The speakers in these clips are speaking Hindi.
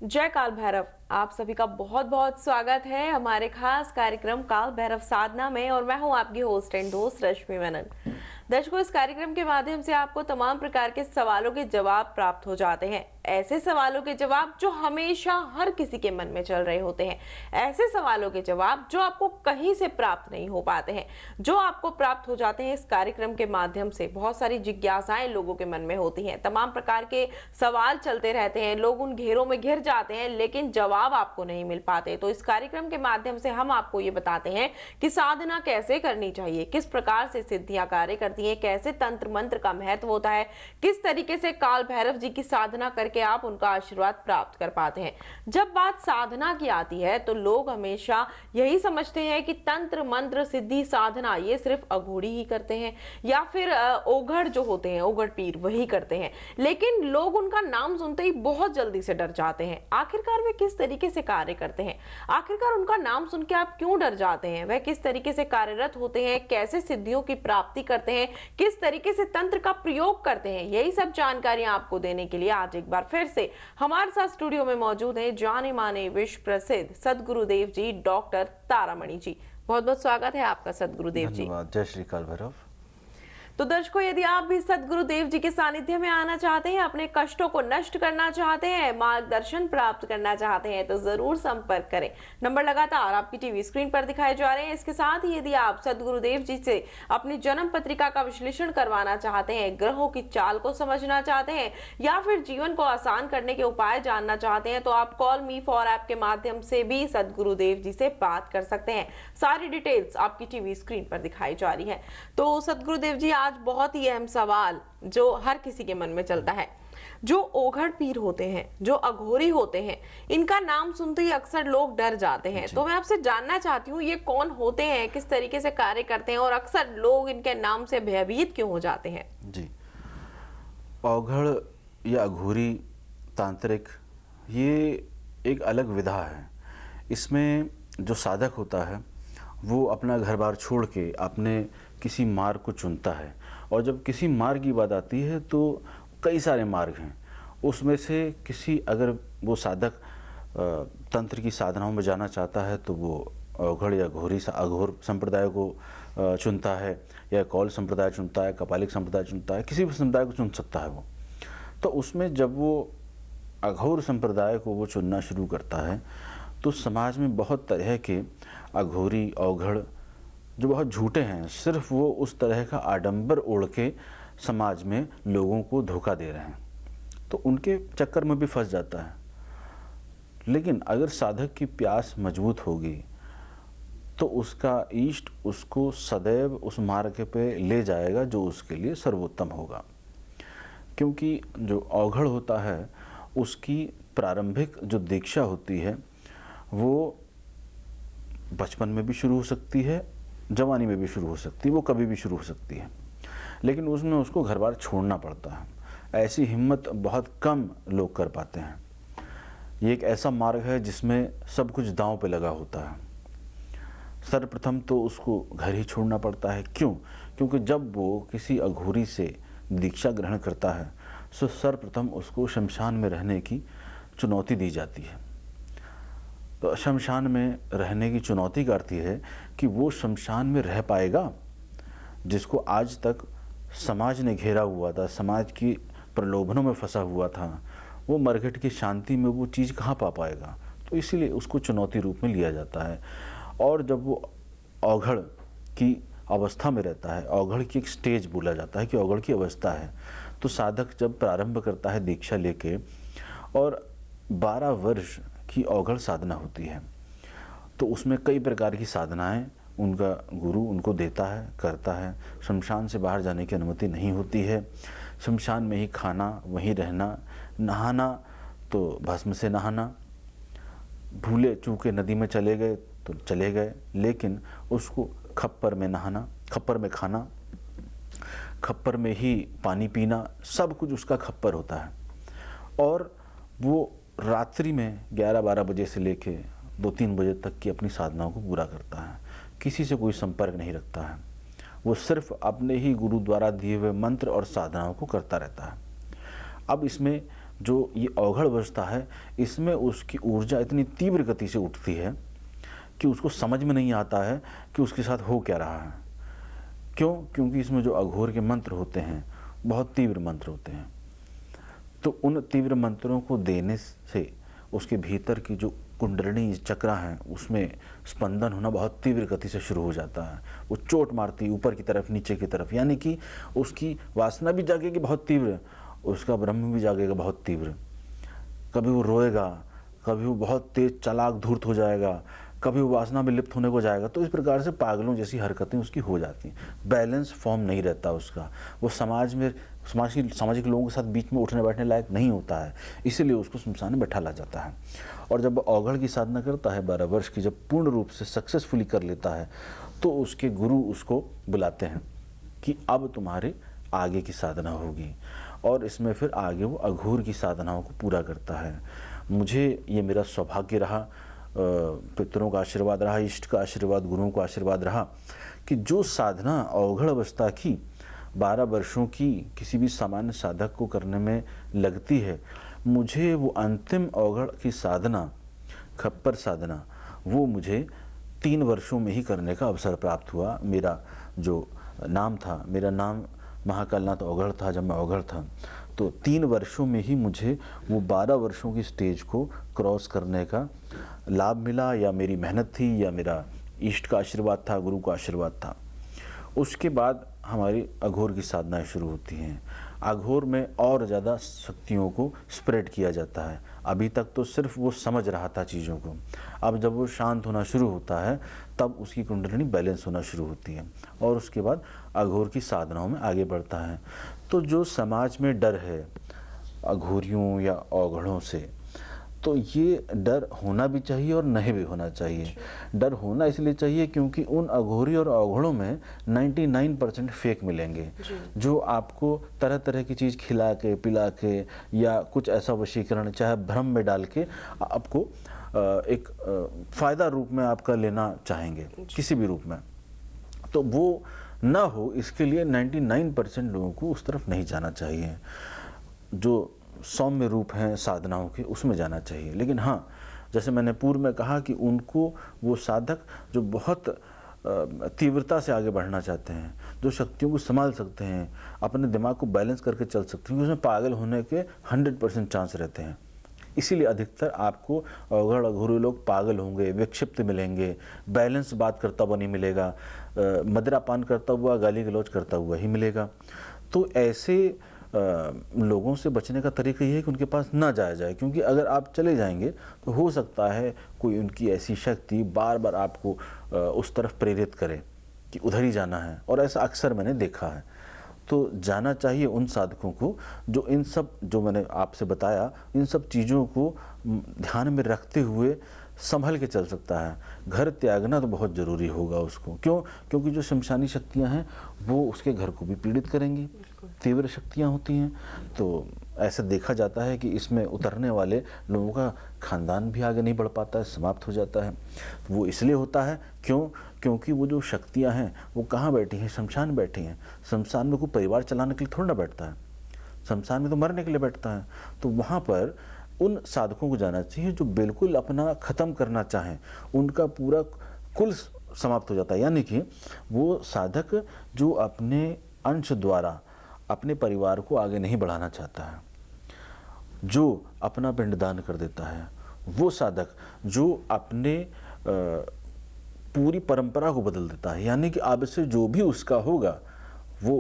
जय काल भैरव। आप सभी का बहुत बहुत स्वागत है हमारे खास कार्यक्रम काल भैरव साधना में और मैं हूं आपकी होस्ट एंड दोस्त रश्मि मेनन। दर्शकों, इस कार्यक्रम के माध्यम से आपको तमाम प्रकार के सवालों के जवाब प्राप्त हो जाते हैं। ऐसे सवालों के जवाब जो हमेशा हर किसी के मन में चल रहे होते हैं, ऐसे सवालों के जवाब जो आपको कहीं से प्राप्त नहीं हो पाते हैं, जो आपको प्राप्त हो जाते हैं इस कार्यक्रम के माध्यम से। बहुत सारी जिज्ञासाएं लोगों के मन में होती हैं, तमाम प्रकार के सवाल चलते रहते हैं, लोग उन घेरों में घिर जाते हैं लेकिन जवाब आपको नहीं मिल पाते। तो इस कार्यक्रम के माध्यम से हम आपको ये बताते हैं कि साधना कैसे करनी चाहिए, किस प्रकार से सिद्धियां कार्य करती हैं, कैसे तंत्र मंत्र का महत्व होता है, किस तरीके से काल भैरव जी की साधना करके आप उनका आशीर्वाद प्राप्त कर पाते हैं। जब बात साधना की आती है तो लोग हमेशा यही समझते हैं कि तंत्र मंत्र सिद्धि साधना ये सिर्फ अघोरी ही करते हैं या फिर ओघड़ जो होते हैं, ओघड़ पीर, वही करते हैं। लेकिन लोग उनका नाम सुनते ही बहुत जल्दी से डर जाते हैं। आखिरकार वे किस तरीके से कार्य करते हैं, आखिरकार उनका नाम सुन के आप क्यों डर जाते हैं, वह किस तरीके से कार्यरत होते हैं, कैसे सिद्धियों की प्राप्ति करते हैं, किस तरीके से तंत्र का प्रयोग करते हैं, यही सब जानकारियां आपको देने के लिए आज एक बार फिर से हमारे साथ स्टूडियो में मौजूद हैं जाने माने विश्व प्रसिद्ध सदगुरुदेव जी डॉक्टर तारामणि जी। बहुत बहुत स्वागत है आपका सदगुरुदेव जी। धन्यवाद। जय श्री काल भैरव। तो दर्शकों, यदि आप भी सदगुरुदेव जी के सानिध्य में आना चाहते हैं, अपने कष्टों को नष्ट करना चाहते हैं, मार्गदर्शन प्राप्त करना चाहते हैं तो जरूर संपर्क करें। नंबर लगातार आपकी टीवी स्क्रीन पर दिखाए जा रहे हैं। इसके साथ ही यदि आप सदगुरुदेव जी से अपनी जन्म पत्रिका का विश्लेषण करवाना चाहते हैं, ग्रहों की चाल को समझना चाहते हैं या फिर जीवन को आसान करने के उपाय जानना चाहते हैं तो आप कॉल मी फॉर ऐप के माध्यम से भी सदगुरुदेव जी से बात कर सकते हैं। सारी डिटेल्स आपकी टीवी स्क्रीन पर दिखाई जा रही है। तो सदगुरुदेव जी, आज बहुत ही अहम सवाल जो हर किसी के मन में चलता है, जो ओघड़ पीर होते हैं, जो अघोरी होते हैं, इनका नाम सुनते ही अक्सर लोग डर जाते हैं। तो मैं आपसे जानना चाहती हूँ, ये कौन होते हैं, किस तरीके से कार्य करते हैं और अक्सर लोग इनके नाम से भयभीत क्यों हो जाते हैं? जी, औघड़ या अघोरी तांत्रिक ये एक अलग विधा है। इसमें जो साधक होता है वो अपना घर बार छोड़ के अपने किसी मार्ग को चुनता है, और जब किसी मार्ग की बात आती है तो कई सारे मार्ग हैं। उसमें से किसी, अगर वो साधक तंत्र की साधनाओं में जाना चाहता है तो वो औघड़ या अघोर संप्रदाय को चुनता है, या कौल संप्रदाय चुनता है, कपालिक संप्रदाय चुनता है, किसी भी संप्रदाय को चुन सकता है वो। तो उसमें जब वो अघोर संप्रदाय को वो चुनना शुरू करता है तो समाज में बहुत तरह के अघोरी औघड़ जो बहुत झूठे हैं, सिर्फ वो उस तरह का आडंबर ओढ़ के समाज में लोगों को धोखा दे रहे हैं, तो उनके चक्कर में भी फंस जाता है। लेकिन अगर साधक की प्यास मजबूत होगी तो उसका इष्ट उसको सदैव उस मार्ग पे ले जाएगा जो उसके लिए सर्वोत्तम होगा। क्योंकि जो औघड़ होता है उसकी प्रारंभिक जो दीक्षा होती है वो बचपन में भी शुरू हो सकती है, जवानी में भी शुरू हो सकती है, वो कभी भी शुरू हो सकती है, लेकिन उसमें उसको घर बार छोड़ना पड़ता है। ऐसी हिम्मत बहुत कम लोग कर पाते हैं। ये एक ऐसा मार्ग है जिसमें सब कुछ दांव पे लगा होता है। सर्वप्रथम तो उसको घर ही छोड़ना पड़ता है। क्यों? क्योंकि जब वो किसी अघोरी से दीक्षा ग्रहण करता है तो सर्वप्रथम उसको शमशान में रहने की चुनौती दी जाती है। तो शमशान में रहने की चुनौती का अर्थ है कि वो शमशान में रह पाएगा जिसको आज तक समाज ने घेरा हुआ था, समाज की प्रलोभनों में फंसा हुआ था, वो मरघट की शांति में वो चीज़ कहाँ पा पाएगा। तो इसीलिए उसको चुनौती रूप में लिया जाता है। और जब वो औघड़ की अवस्था में रहता है, औघड़ की एक स्टेज बोला जाता है कि औघड़ की अवस्था है, तो साधक जब प्रारंभ करता है दीक्षा लेके, और 12 वर्ष की औघड़ साधना होती है, तो उसमें कई प्रकार की साधनाएं उनका गुरु उनको देता है, करता है। शमशान से बाहर जाने की अनुमति नहीं होती है। शमशान में ही खाना, वहीं रहना, नहाना तो भस्म से नहाना, भूले चूके नदी में चले गए तो चले गए, लेकिन उसको खप्पर में नहाना, खप्पर में खाना, खप्पर में ही पानी पीना, सब कुछ उसका खप्पर होता है। और वो रात्रि में 11-12 बजे से लेके 2-3 बजे तक की अपनी साधनाओं को पूरा करता है। किसी से कोई संपर्क नहीं रखता है, वो सिर्फ अपने ही गुरु द्वारा दिए हुए मंत्र और साधनाओं को करता रहता है। अब इसमें जो ये अवघड़ अवस्था है, इसमें उसकी ऊर्जा इतनी तीव्र गति से उठती है कि उसको समझ में नहीं आता है कि उसके साथ हो क्या रहा है। क्यों? क्योंकि इसमें जो अघोर के मंत्र होते हैं बहुत तीव्र मंत्र होते हैं। तो उन तीव्र मंत्रों को देने से उसके भीतर की जो कुंडलिनी चक्रा हैं उसमें स्पंदन होना बहुत तीव्र गति से शुरू हो जाता है। वो चोट मारती है ऊपर की तरफ, नीचे की तरफ, यानी कि उसकी वासना भी जागेगी बहुत तीव्र, उसका ब्रह्म भी जागेगा बहुत तीव्र। कभी वो रोएगा, कभी वो बहुत तेज चालाक धूर्त हो जाएगा, कभी वो वासना में लिप्त होने को जाएगा। तो इस प्रकार से पागलों जैसी हरकतें उसकी हो जाती हैं। बैलेंस फॉर्म नहीं रहता उसका, वो सामाजिक लोगों के साथ बीच में उठने बैठने लायक नहीं होता है, इसीलिए उसको श्मशान में बैठा ला जाता है। और जब अवघड़ की साधना करता है 12 वर्ष की, जब पूर्ण रूप से सक्सेसफुली कर लेता है, तो उसके गुरु उसको बुलाते हैं कि अब तुम्हारे आगे की साधना होगी। और इसमें फिर आगे वो अघोर की साधनाओं को पूरा करता है। मुझे ये मेरा सौभाग्य रहा, पितरों का आशीर्वाद रहा, इष्ट का आशीर्वाद, गुरुओं का आशीर्वाद रहा कि जो साधना अवघड़ अवस्था की 12 वर्षों की किसी भी सामान्य साधक को करने में लगती है, मुझे वो अंतिम अवघड़ की साधना, खप्पर साधना, वो मुझे 3 वर्षों में ही करने का अवसर प्राप्त हुआ। मेरा जो नाम था, मेरा नाम महाकालनाथ अवघड़ था जब मैं अवघड़ था, तो 3 वर्षों में ही मुझे वो 12 वर्षों की स्टेज को क्रॉस करने का लाभ मिला, या मेरी मेहनत थी, या मेरा इष्ट का आशीर्वाद था, गुरु का आशीर्वाद था। उसके बाद हमारी अघोर की साधनाएं शुरू होती हैं। अघोर में और ज़्यादा शक्तियों को स्प्रेड किया जाता है। अभी तक तो सिर्फ वो समझ रहा था चीज़ों को, अब जब वो शांत होना शुरू होता है तब उसकी कुंडलिनी बैलेंस होना शुरू होती है, और उसके बाद अघोर की साधनाओं में आगे बढ़ता है। तो जो समाज में डर है अघोरियों या अवघड़ों से, तो ये डर होना भी चाहिए और नहीं भी होना चाहिए। डर होना इसलिए चाहिए क्योंकि उन अघोरी और अवघड़ों में 99% फेक मिलेंगे, जो आपको तरह तरह की चीज़ खिला के पिला के या कुछ ऐसा वशीकरण चाहे भ्रम में डाल के आपको एक फ़ायदा रूप में आपका लेना चाहेंगे, किसी भी रूप में। तो वो ना हो, इसके लिए 99% लोगों को उस तरफ नहीं जाना चाहिए। जो सौम्य रूप हैं साधनाओं के, उसमें जाना चाहिए। लेकिन हाँ, जैसे मैंने पूर्व में कहा कि उनको वो साधक जो बहुत तीव्रता से आगे बढ़ना चाहते हैं, जो शक्तियों को संभाल सकते हैं, अपने दिमाग को बैलेंस करके चल सकते हैं, उसमें पागल होने के 100% चांस रहते हैं। इसीलिए अधिकतर आपको अवघड़ अघोरी लोग पागल होंगे, विक्षिप्त मिलेंगे, बैलेंस बात करता हुआ नहीं मिलेगा, मदिरापान करता हुआ, गाली गलौज करता हुआ ही मिलेगा। तो ऐसे लोगों से बचने का तरीका ये है कि उनके पास ना जाया जाए, क्योंकि अगर आप चले जाएंगे तो हो सकता है कोई उनकी ऐसी शक्ति बार बार आपको उस तरफ प्रेरित करे कि उधर ही जाना है, और ऐसा अक्सर मैंने देखा है। तो जाना चाहिए उन साधकों को जो इन सब, जो मैंने आपसे बताया, इन सब चीज़ों को ध्यान में रखते हुए संभल के चल सकता है। घर त्यागना तो बहुत ज़रूरी होगा उसको। क्यों? क्योंकि जो शमशानी शक्तियां हैं वो उसके घर को भी पीड़ित करेंगी, तीव्र शक्तियां होती हैं। तो ऐसा देखा जाता है कि इसमें उतरने वाले लोगों का खानदान भी आगे नहीं बढ़ पाता है, समाप्त हो जाता है। वो इसलिए होता है क्योंकि वो जो शक्तियां हैं वो कहाँ बैठी हैं? शमशान बैठी हैं। शमशान में कोई परिवार चलाने के लिए थोड़ा ना बैठता है, शमशान में तो मरने के लिए बैठता है। तो वहाँ पर उन साधकों को जाना चाहिए जो बिल्कुल अपना ख़त्म करना चाहें, उनका पूरा कुल समाप्त हो जाता है। यानी कि वो साधक जो अपने अंश द्वारा अपने परिवार को आगे नहीं बढ़ाना चाहता है, जो अपना पिंडदान कर देता है, वो साधक जो अपने पूरी परंपरा को बदल देता है, यानी कि अब से जो भी उसका होगा वो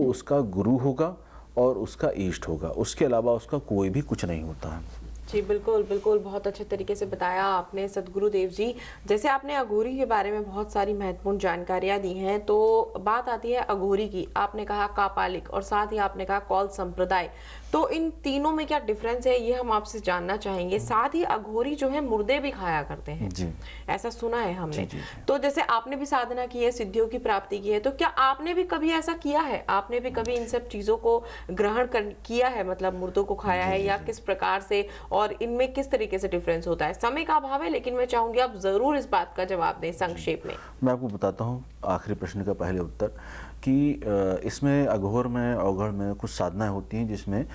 उसका गुरु होगा और उसका इष्ट होगा, उसके अलावा उसका कोई भी कुछ नहीं होता है। जी बिल्कुल बिल्कुल, बहुत अच्छे तरीके से बताया आपने सदगुरुदेव जी। जैसे आपने अघोरी के बारे में बहुत सारी महत्वपूर्ण जानकारियां दी हैं, तो बात आती है अघोरी की। आपने कहा कापालिक और साथ ही आपने कहा कौल संप्रदाय, तो इन तीनों में क्या डिफरेंस है ये हम आपसे जानना चाहेंगे। साथ ही अघोरी जो है मुर्दे भी खाया करते हैं जी। ऐसा सुना है हमने। जी। तो जैसे आपने भी साधना की है, सिद्धियों की प्राप्ति की है, तो क्या आपने भी कभी ऐसा किया है? आपने भी कभी इन सब चीजों को ग्रहण किया है, मतलब मुर्दों को खाया है, या किस प्रकार से, और इनमें किस तरीके से डिफरेंस होता है? समय का अभाव है, लेकिन मैं चाहूंगी आप जरूर इस बात का जवाब दें संक्षेप में। मैं आपको बताता हूँ आखिरी प्रश्न का पहले उत्तर कि इसमें अघोर में, अवघड़ में कुछ साधनाएं होती हैं जिसमें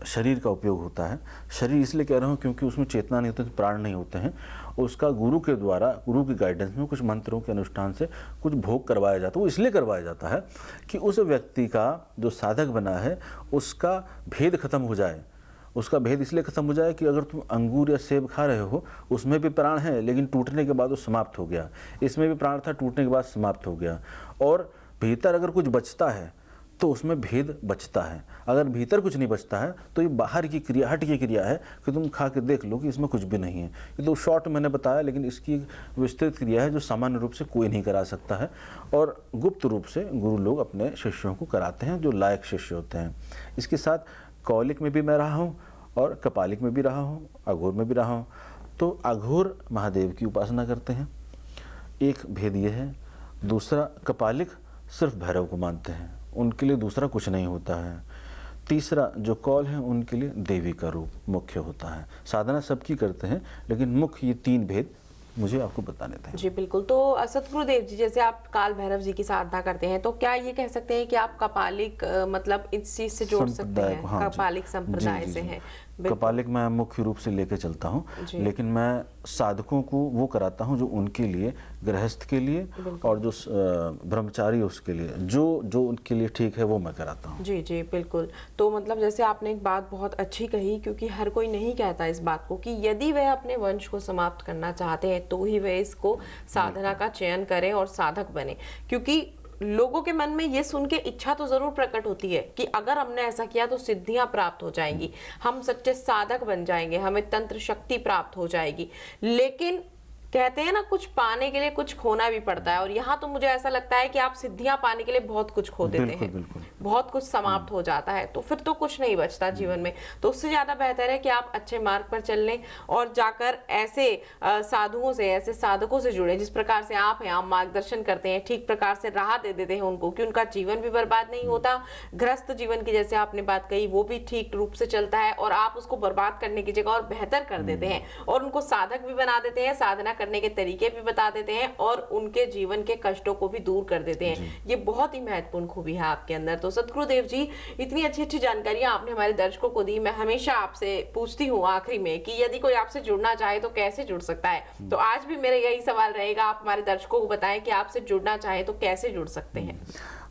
शरीर का उपयोग होता है। शरीर इसलिए कह रहा हूँ क्योंकि उसमें चेतना नहीं होती, प्राण नहीं होते हैं। उसका गुरु के द्वारा, गुरु की गाइडेंस में कुछ मंत्रों के अनुष्ठान से कुछ भोग करवाया जाता है। वो इसलिए करवाया जाता है कि उस व्यक्ति का जो साधक बना है उसका भेद खत्म हो जाए। उसका भेद इसलिए खत्म हो जाए कि अगर तुम अंगूर या सेब खा रहे हो, उसमें भी प्राण है लेकिन टूटने के बाद वो समाप्त हो गया। इसमें भी प्राण था, टूटने के बाद समाप्त हो गया। और भीतर अगर कुछ बचता है तो उसमें भेद बचता है। अगर भीतर कुछ नहीं बचता है तो ये बाहर की क्रिया, हट की क्रिया है कि तुम खा के देख लो कि इसमें कुछ भी नहीं है। ये तो शॉर्ट मैंने बताया, लेकिन इसकी विस्तृत क्रिया है जो सामान्य रूप से कोई नहीं करा सकता है और गुप्त रूप से गुरु लोग अपने शिष्यों को कराते हैं जो लायक शिष्य होते हैं। इसके साथ कौलिक में भी मैं रहा हूँ और कपालिक में भी रहा हूँ, अघोर में भी रहा हूँ। तो अघोर महादेव की उपासना करते हैं, एक भेद ये है। दूसरा, कपालिक सिर्फ भैरव को मानते हैं, उनके लिए दूसरा कुछ नहीं होता है। तीसरा जो कौल है उनके लिए देवी का रूप मुख्य होता है। साधना सबकी करते हैं लेकिन मुख्य ये 3 भेद मुझे आपको बताने थे। जी बिल्कुल। तो सतगुरुदेव जी, जैसे आप काल भैरव जी की साधना करते हैं तो क्या ये कह सकते हैं कि आप कपालिक मतलब इस चीज से जोड़ सकते हैं? हाँ, कपालिक संप्रदाय से हैं। कपालिक मैं मुख्य रूप से लेके चलता हूँ, लेकिन मैं साधकों को वो कराता हूँ जो उनके लिए, गृहस्थ के लिए और जो ब्रह्मचारी उसके लिए, जो उनके लिए ठीक है वो मैं कराता हूँ। जी जी बिल्कुल। तो मतलब जैसे आपने एक बात बहुत अच्छी कही, क्योंकि हर कोई नहीं कहता इस बात को कि यदि वह अपने वंश को समाप्त करना चाहते हैं तो ही वह इसको साधना का चयन करें और साधक बने। क्योंकि लोगों के मन में ये सुन के इच्छा तो जरूर प्रकट होती है कि अगर हमने ऐसा किया तो सिद्धियां प्राप्त हो जाएंगी, हम सच्चे साधक बन जाएंगे, हमें तंत्र शक्ति प्राप्त हो जाएगी। लेकिन कहते हैं ना, कुछ पाने के लिए कुछ खोना भी पड़ता है, और यहाँ तो मुझे ऐसा लगता है कि आप सिद्धियां पाने के लिए बहुत कुछ खो देते हैं। बिल्कुल। बहुत कुछ समाप्त हो जाता है, तो फिर तो कुछ नहीं बचता जीवन में। तो उससे ज्यादा बेहतर है कि आप अच्छे मार्ग पर चल लें और जाकर ऐसे साधुओं से, ऐसे साधकों से जुड़े जिस प्रकार से आप हैं, आप मार्गदर्शन करते हैं, ठीक प्रकार से राह दे देते हैं उनको कि उनका जीवन भी बर्बाद नहीं होता, गृहस्थ जीवन की जैसे आपने बात कही वो भी ठीक रूप से चलता है, और आप उसको बर्बाद करने की जगह और बेहतर कर देते हैं और उनको साधक भी बना देते हैं, साधना करने के तरीके भी बता देते हैं और उनके जीवन के कष्टों को भी दूर कर देते हैं। ये बहुत ही महत्वपूर्ण खूबी है आपके अंदर। तो सतगुरुदेव जी, इतनी अच्छी अच्छी जानकारियां आपने हमारे दर्शकों को दी। मैं हमेशा आपसे पूछती हूँ आखिरी में कि यदि कोई आपसे जुड़ना चाहे तो कैसे जुड़ सकता है? तो आज भी मेरा यही सवाल रहेगा, आप हमारे दर्शकों को बताएं कि आपसे जुड़ना चाहे तो कैसे जुड़ सकते हैं?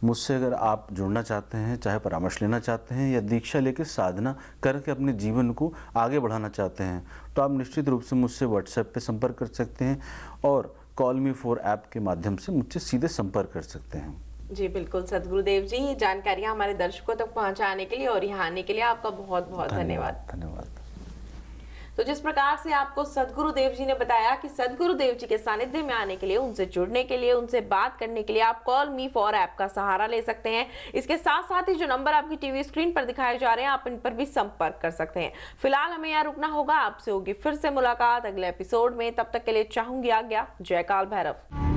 मुझसे अगर आप जुड़ना चाहते हैं, चाहे परामर्श लेना चाहते हैं या दीक्षा लेकर साधना करके अपने जीवन को आगे बढ़ाना चाहते हैं, तो आप निश्चित रूप से मुझसे व्हाट्सएप पे संपर्क कर सकते हैं और कॉल मी फॉर ऐप के माध्यम से मुझसे सीधे संपर्क कर सकते हैं। जी बिल्कुल सतगुरुदेव जी, ये जानकारियां हमारे दर्शकों तक पहुंचाने के लिए और यहाँ आने के लिए आपका बहुत बहुत धन्यवाद। तो जिस प्रकार से आपको सतगुरुदेव जी ने बताया कि सतगुरुदेव जी के सानिध्य में आने के लिए, उनसे जुड़ने के लिए, उनसे बात करने के लिए आप कॉल मी फॉर ऐप का सहारा ले सकते हैं। इसके साथ साथ ही जो नंबर आपकी टीवी स्क्रीन पर दिखाए जा रहे हैं, आप इन पर भी संपर्क कर सकते हैं। फिलहाल हमें यहाँ रुकना होगा, आपसे होगी फिर से मुलाकात अगले एपिसोड में। तब तक के लिए चाहूंगी आज्ञा। जय काल भैरव।